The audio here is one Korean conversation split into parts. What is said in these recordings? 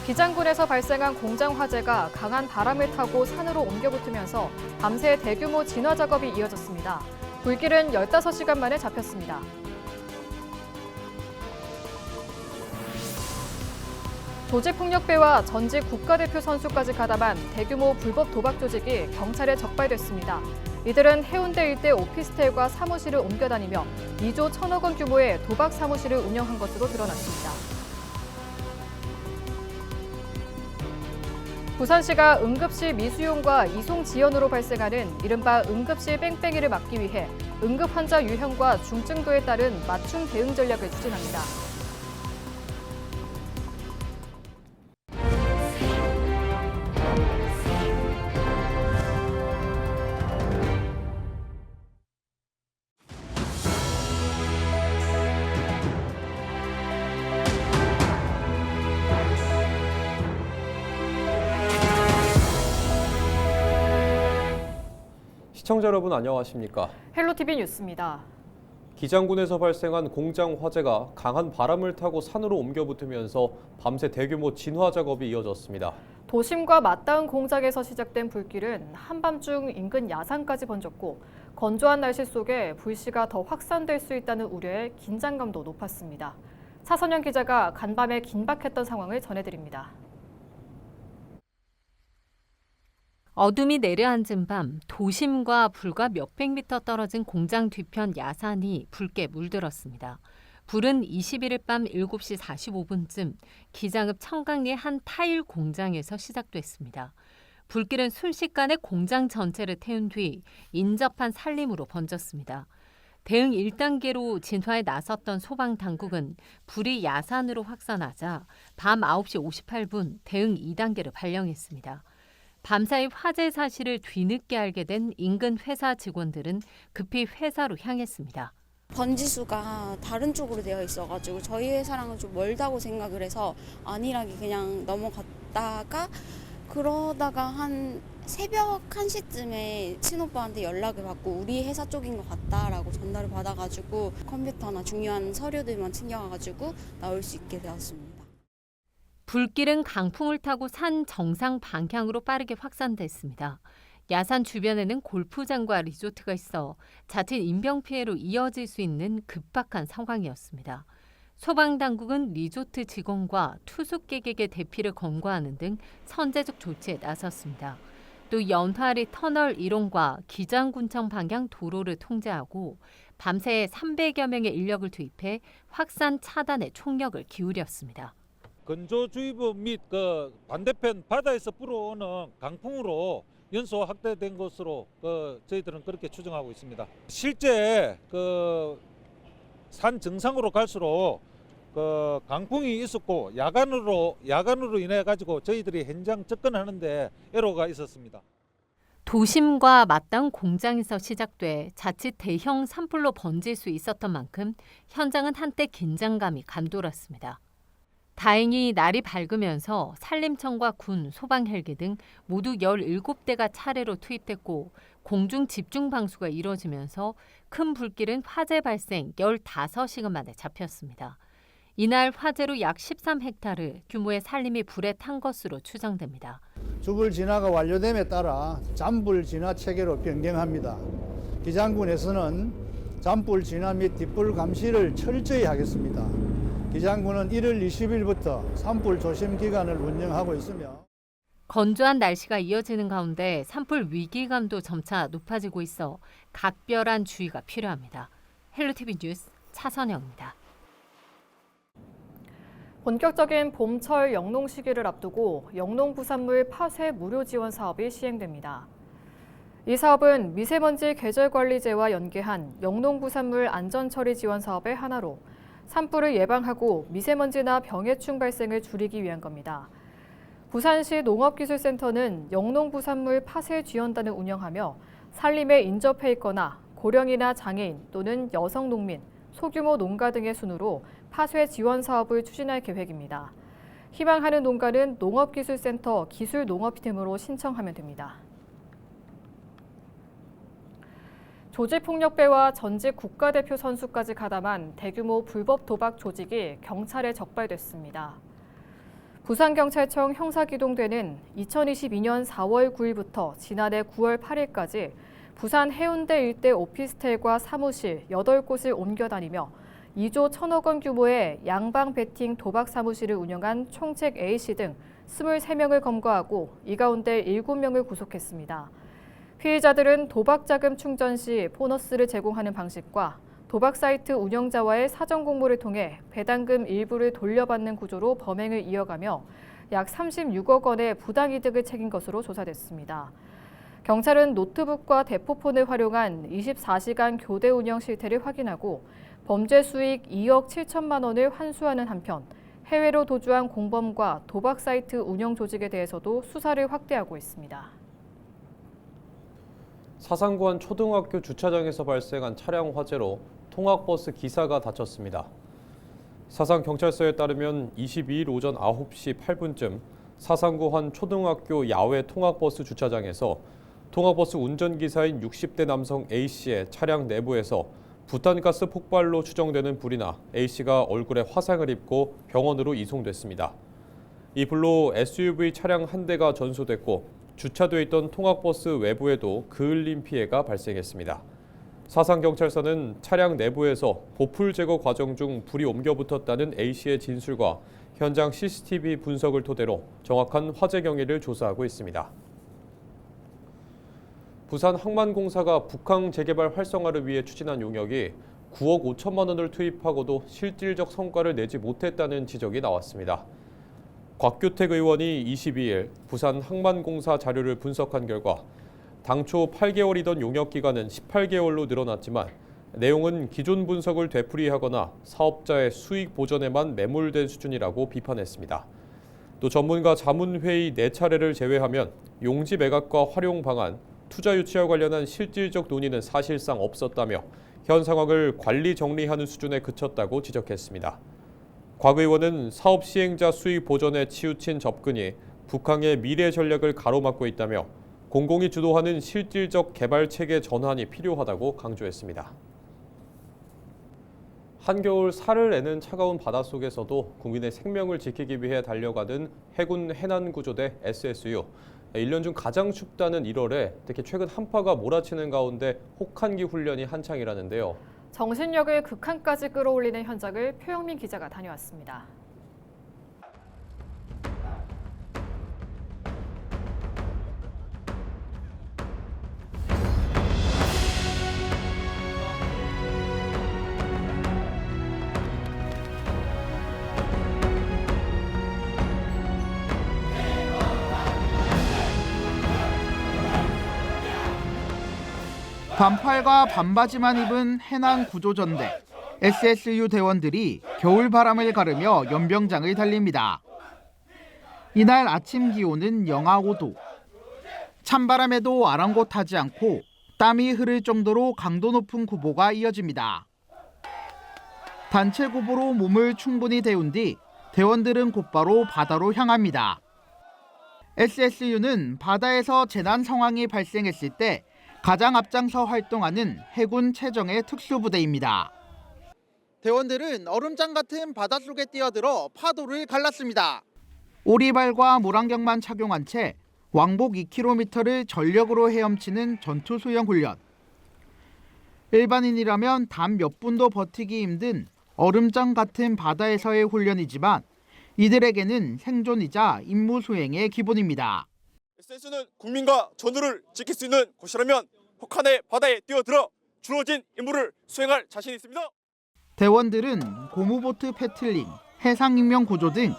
기장군에서 발생한 공장 화재가 강한 바람을 타고 산으로 옮겨 붙으면서 밤새 대규모 진화 작업이 이어졌습니다. 불길은 15시간 만에 잡혔습니다. 조직폭력배와 전직 국가대표 선수까지 가담한 대규모 불법 도박 조직이 경찰에 적발됐습니다. 이들은 해운대 일대 오피스텔과 사무실을 옮겨 다니며 2조 1천억 원 규모의 도박 사무실을 운영한 것으로 드러났습니다. 부산시가 응급실 미수용과 이송 지연으로 발생하는 이른바 응급실 뺑뺑이를 막기 위해 응급 환자 유형과 중증도에 따른 맞춤 대응 전략을 추진합니다. 시청자 여러분 안녕하십니까? 헬로티비 뉴스입니다. 기장군에서 발생한 공장 화재가 강한 바람을 타고 산으로 옮겨 붙으면서 밤새 대규모 진화 작업이 이어졌습니다. 도심과 맞닿은 공장에서 시작된 불길은 한밤중 인근 야산까지 번졌고 건조한 날씨 속에 불씨가 더 확산될 수 있다는 우려에 긴장감도 높았습니다. 차선영 기자가 간밤에 긴박했던 상황을 전해드립니다. 어둠이 내려앉은 밤, 도심과 불과 몇백 미터 떨어진 공장 뒤편 야산이 붉게 물들었습니다. 불은 21일 밤 7시 45분쯤 기장읍 청강리의 한 타일 공장에서 시작됐습니다. 불길은 순식간에 공장 전체를 태운 뒤 인접한 산림으로 번졌습니다. 대응 1단계로 진화에 나섰던 소방당국은 불이 야산으로 확산하자 밤 9시 58분 대응 2단계를 발령했습니다. 밤사이 화재 사실을 뒤늦게 알게 된 인근 회사 직원들은 급히 회사로 향했습니다. 번지수가 다른 쪽으로 되어 있어가지고 저희 회사랑은 좀 멀다고 생각을 해서 안일하게 그냥 넘어갔다가 그러다가 한 새벽 1시쯤에 친오빠한테 연락을 받고 우리 회사 쪽인 것 같다라고 전달을 받아가지고 컴퓨터나 중요한 서류들만 챙겨가지고 나올 수 있게 되었습니다. 불길은 강풍을 타고 산 정상 방향으로 빠르게 확산됐습니다. 야산 주변에는 골프장과 리조트가 있어 자칫 인명피해로 이어질 수 있는 급박한 상황이었습니다. 소방당국은 리조트 직원과 투숙객에게 대피를 권고하는 등 선제적 조치에 나섰습니다. 또 연화리 터널 이용과 기장군청 방향 도로를 통제하고 밤새 300여 명의 인력을 투입해 확산 차단에 총력을 기울였습니다. 건조주의보 및 그 반대편 바다에서 불어오는 강풍으로 연소 확대된 것으로 저희들은 그렇게 추정하고 있습니다. 실제 산 정상으로 갈수록 강풍이 있었고 야간으로 인해 가지고 저희들이 현장 접근하는데 애로가 있었습니다. 도심과 맞닿은 공장에서 시작돼 자칫 대형 산불로 번질 수 있었던 만큼 현장은 한때 긴장감이 감돌았습니다. 다행히 날이 밝으면서 산림청과 군, 소방 헬기 등 모두 17대가 차례로 투입됐고 공중 집중 방수가 이루어지면서 큰 불길은 화재 발생 15시간 만에 잡혔습니다. 이날 화재로 약 13헥타르 규모의 산림이 불에 탄 것으로 추정됩니다. 주불 진화가 완료됨에 따라 잔불 진화 체계로 변경합니다. 기장군에서는 잔불 진화 및 뒷불 감시를 철저히 하겠습니다. 기장군은 1월 20일부터 산불 조심 기간을 운영하고 있으며 건조한 날씨가 이어지는 가운데 산불 위기감도 점차 높아지고 있어 각별한 주의가 필요합니다. 헬로티비 뉴스 차선영입니다. 본격적인 봄철 영농 시기를 앞두고 영농 부산물 파쇄 무료 지원 사업이 시행됩니다. 이 사업은 미세먼지 계절관리제와 연계한 영농 부산물 안전처리 지원 사업의 하나로 산불을 예방하고 미세먼지나 병해충 발생을 줄이기 위한 겁니다. 부산시 농업기술센터는 영농부산물 파쇄 지원단을 운영하며 산림에 인접해 있거나 고령이나 장애인 또는 여성 농민, 소규모 농가 등의 순으로 파쇄 지원 사업을 추진할 계획입니다. 희망하는 농가는 농업기술센터 기술농업팀으로 신청하면 됩니다. 조직폭력배와 전직 국가대표 선수까지 가담한 대규모 불법 도박 조직이 경찰에 적발됐습니다. 부산경찰청 형사기동대는 2022년 4월 9일부터 지난해 9월 8일까지 부산 해운대 일대 오피스텔과 사무실 8곳을 옮겨다니며 2조 1천억 원 규모의 양방 베팅 도박 사무실을 운영한 총책 A씨 등 23명을 검거하고 이 가운데 7명을 구속했습니다. 피의자들은 도박 자금 충전 시 보너스를 제공하는 방식과 도박 사이트 운영자와의 사전 공모를 통해 배당금 일부를 돌려받는 구조로 범행을 이어가며 약 36억 원의 부당이득을 챙긴 것으로 조사됐습니다. 경찰은 노트북과 대포폰을 활용한 24시간 교대 운영 실태를 확인하고 범죄 수익 2억 7천만 원을 환수하는 한편 해외로 도주한 공범과 도박 사이트 운영 조직에 대해서도 수사를 확대하고 있습니다. 사상구 한 초등학교 주차장에서 발생한 차량 화재로 통학버스 기사가 다쳤습니다. 사상경찰서에 따르면 22일 오전 9시 8분쯤 사상구 한 초등학교 야외 통학버스 주차장에서 통학버스 운전기사인 60대 남성 A씨의 차량 내부에서 부탄가스 폭발로 추정되는 불이 나 A씨가 얼굴에 화상을 입고 병원으로 이송됐습니다. 이 불로 SUV 차량 한 대가 전소됐고 주차돼 있던 통학버스 외부에도 그을린 피해가 발생했습니다. 사상경찰서는 차량 내부에서 보풀 제거 과정 중 불이 옮겨 붙었다는 A씨의 진술과 현장 CCTV 분석을 토대로 정확한 화재 경위를 조사하고 있습니다. 부산 항만공사가 북항 재개발 활성화를 위해 추진한 용역이 9억 5천만 원을 투입하고도 실질적 성과를 내지 못했다는 지적이 나왔습니다. 곽규택 의원이 22일 부산 항만공사 자료를 분석한 결과 당초 8개월이던 용역 기간은 18개월로 늘어났지만 내용은 기존 분석을 되풀이하거나 사업자의 수익 보전에만 매몰된 수준이라고 비판했습니다. 또 전문가 자문회의 4차례를 제외하면 용지 매각과 활용 방안, 투자 유치와 관련한 실질적 논의는 사실상 없었다며 현 상황을 관리 정리하는 수준에 그쳤다고 지적했습니다. 곽 의원은 사업 시행자 수익 보전에 치우친 접근이 북항의 미래 전략을 가로막고 있다며 공공이 주도하는 실질적 개발 체계 전환이 필요하다고 강조했습니다. 한겨울 살을 내는 차가운 바닷속에서도 국민의 생명을 지키기 위해 달려가는 해군 해난구조대 SSU. 1년 중 가장 춥다는 1월에 특히 최근 한파가 몰아치는 가운데 혹한기 훈련이 한창이라는데요. 정신력을 극한까지 끌어올리는 현장을 표영민 기자가 다녀왔습니다. 반팔과 반바지만 입은 해난 구조전대 SSU 대원들이 겨울 바람을 가르며 연병장을 달립니다. 이날 아침 기온은 영하 5도. 찬바람에도 아랑곳하지 않고 땀이 흐를 정도로 강도 높은 구보가 이어집니다. 단체 구보로 몸을 충분히 데운 뒤 대원들은 곧바로 바다로 향합니다. SSU는 바다에서 재난 상황이 발생했을 때 가장 앞장서 활동하는 해군 최정예 특수부대입니다. 대원들은 얼음장 같은 바닷속에 뛰어들어 파도를 갈랐습니다. 오리발과 물안경만 착용한 채 왕복 2km를 전력으로 헤엄치는 전투 수영 훈련. 일반인이라면 단 몇 분도 버티기 힘든 얼음장 같은 바다에서의 훈련이지만 이들에게는 생존이자 임무 수행의 기본입니다. SSU는 국민과 전우를 지킬 수 있는 곳이라면 혹한의 바다에 뛰어들어 주어진 임무를 수행할 자신이 있습니다. 대원들은 고무보트 패틀링, 해상인명 구조 등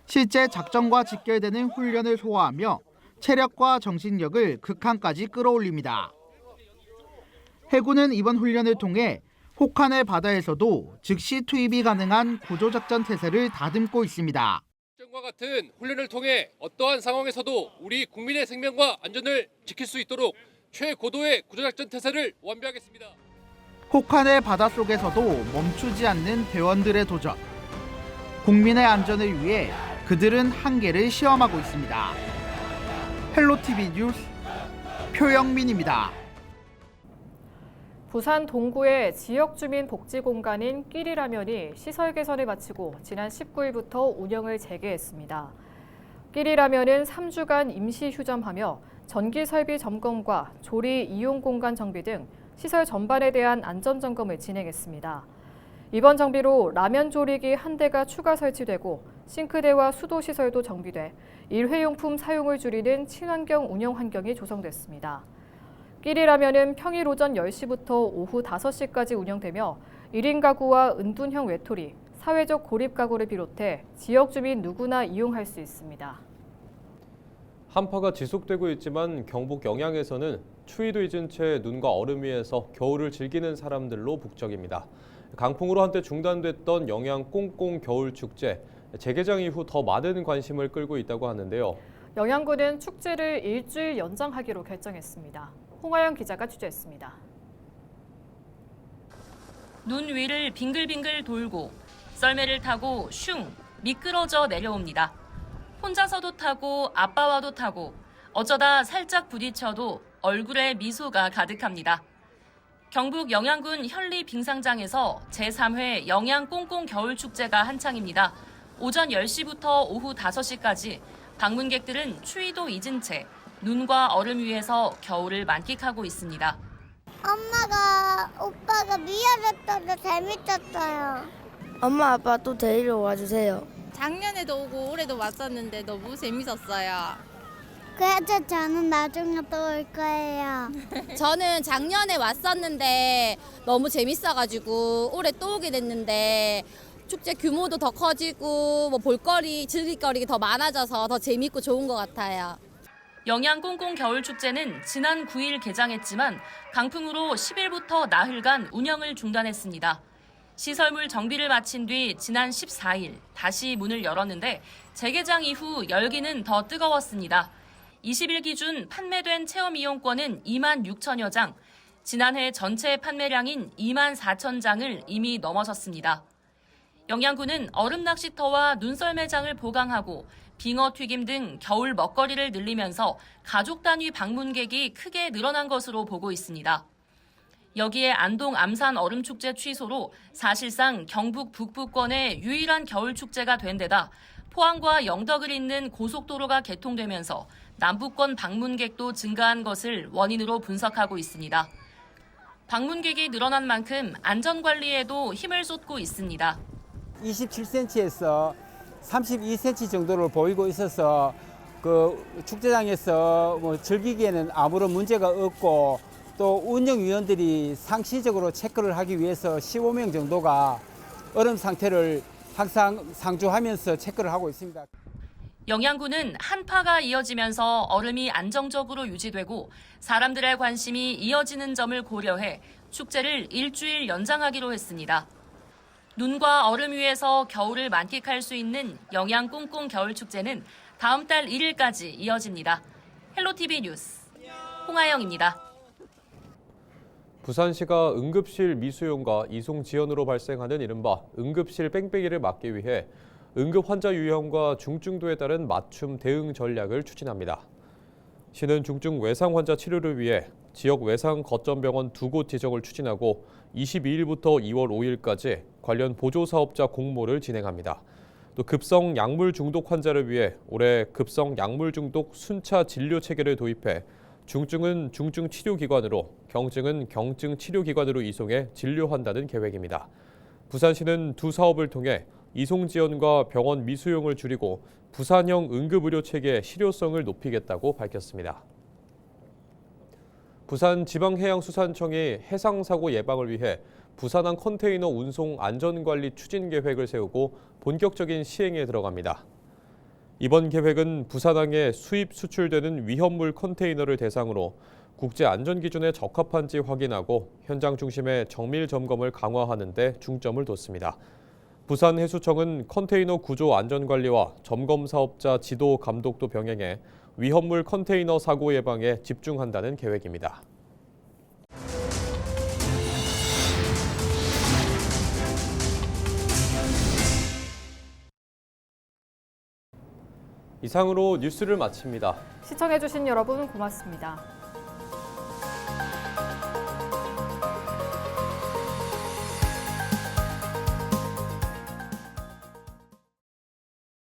실제 작전과 직결되는 훈련을 소화하며 체력과 정신력을 극한까지 끌어올립니다. 해군은 이번 훈련을 통해 혹한의 바다에서도 즉시 투입이 가능한 구조작전 태세를 다듬고 있습니다. 과 같은 훈련을 통해 어떠한 상황에서도 우리 국민의 생명과 안전을 지킬 수 있도록 최고도의 구조작전 태세를 완비하겠습니다. 혹한의 바닷속에서도 멈추지 않는 대원들의 도전. 국민의 안전을 위해 그들은 한계를 시험하고 있습니다. 헬로티비 뉴스 표영민입니다. 부산 동구의 지역 주민 복지 공간인 끼리라면이 시설 개선을 마치고 지난 19일부터 운영을 재개했습니다. 끼리라면은 3주간 임시 휴점하며 전기 설비 점검과 조리 이용 공간 정비 등 시설 전반에 대한 안전 점검을 진행했습니다. 이번 정비로 라면 조리기 1대가 추가 설치되고 싱크대와 수도 시설도 정비돼 일회용품 사용을 줄이는 친환경 운영 환경이 조성됐습니다. 끼리라면은 평일 오전 10시부터 오후 5시까지 운영되며 1인 가구와 은둔형 외톨이, 사회적 고립 가구를 비롯해 지역 주민 누구나 이용할 수 있습니다. 한파가 지속되고 있지만 경북 영양에서는 추위도 잊은 채 눈과 얼음 위에서 겨울을 즐기는 사람들로 북적입니다. 강풍으로 한때 중단됐던 영양 꽁꽁 겨울 축제, 재개장 이후 더 많은 관심을 끌고 있다고 하는데요. 영양군은 축제를 일주일 연장하기로 결정했습니다. 홍하영 기자가 취재했습니다. 눈 위를 빙글빙글 돌고 썰매를 타고 슝 미끄러져 내려옵니다. 혼자서도 타고 아빠와도 타고 어쩌다 살짝 부딪혀도 얼굴에 미소가 가득합니다. 경북 영양군 현리 빙상장에서 제3회 영양 꽁꽁 겨울축제가 한창입니다. 오전 10시부터 오후 5시까지 방문객들은 추위도 잊은 채 눈과 얼음 위에서 겨울을 만끽하고 있습니다. 오빠가 미안했어서 재밌었어요. 엄마 아빠 또 데리러 와주세요. 작년에도 오고 올해도 왔었는데 너무 재밌었어요. 그래서 저는 나중에 또 올 거예요. 저는 작년에 왔었는데 너무 재밌어가지고 올해 또 오게 됐는데 축제 규모도 더 커지고 뭐 볼거리, 즐길거리가 더 많아져서 더 재밌고 좋은 것 같아요. 영양 꽁꽁 겨울축제는 지난 9일 개장했지만 강풍으로 10일부터 나흘간 운영을 중단했습니다. 시설물 정비를 마친 뒤 지난 14일 다시 문을 열었는데 재개장 이후 열기는 더 뜨거웠습니다. 20일 기준 판매된 체험 이용권은 2만 6천여 장, 지난해 전체 판매량인 2만 4천 장을 이미 넘어섰습니다. 영양군은 얼음 낚시터와 눈썰매장을 보강하고 빙어 튀김 등 겨울 먹거리를 늘리면서 가족 단위 방문객이 크게 늘어난 것으로 보고 있습니다. 여기에 안동 암산 얼음축제 취소로 사실상 경북 북부권의 유일한 겨울축제가 된 데다 포항과 영덕을 잇는 고속도로가 개통되면서 남부권 방문객도 증가한 것을 원인으로 분석하고 있습니다. 방문객이 늘어난 만큼 안전관리에도 힘을 쏟고 있습니다. 27cm에서 32cm 정도를 보이고 있어서 그 축제장에서 즐기기에는 아무런 문제가 없고 또 운영위원들이 상시적으로 체크를 하기 위해서 15명 정도가 얼음 상태를 항상 상주하면서 체크를 하고 있습니다. 영양군은 한파가 이어지면서 얼음이 안정적으로 유지되고 사람들의 관심이 이어지는 점을 고려해 축제를 일주일 연장하기로 했습니다. 눈과 얼음 위에서 겨울을 만끽할 수 있는 영양 꽁꽁 겨울축제는 다음 달 1일까지 이어집니다. 헬로티비 뉴스 홍하영입니다. 부산시가 응급실 미수용과 이송 지연으로 발생하는 이른바 응급실 뺑뺑이를 막기 위해 응급 환자 유형과 중증도에 따른 맞춤 대응 전략을 추진합니다. 시는 중증 외상 환자 치료를 위해 지역 외상 거점병원 2곳 지정을 추진하고 22일부터 2월 5일까지 관련 보조사업자 공모를 진행합니다. 또 급성 약물 중독 환자를 위해 올해 급성 약물 중독 순차 진료 체계를 도입해 중증은 중증 치료기관으로, 경증은 경증 치료기관으로 이송해 진료한다는 계획입니다. 부산시는 두 사업을 통해 이송 지연과 병원 미수용을 줄이고 부산형 응급의료 체계의 실효성을 높이겠다고 밝혔습니다. 부산지방해양수산청이 해상사고 예방을 위해 부산항 컨테이너 운송 안전관리 추진 계획을 세우고 본격적인 시행에 들어갑니다. 이번 계획은 부산항에 수입 수출되는 위험물 컨테이너를 대상으로 국제 안전 기준에 적합한지 확인하고 현장 중심의 정밀 점검을 강화하는 데 중점을 뒀습니다. 부산해수청은 컨테이너 구조 안전관리와 점검 사업자 지도 감독도 병행해 위험물 컨테이너 사고 예방에 집중한다는 계획입니다. 이상으로 뉴스를 마칩니다. 시청해주신 여러분 고맙습니다.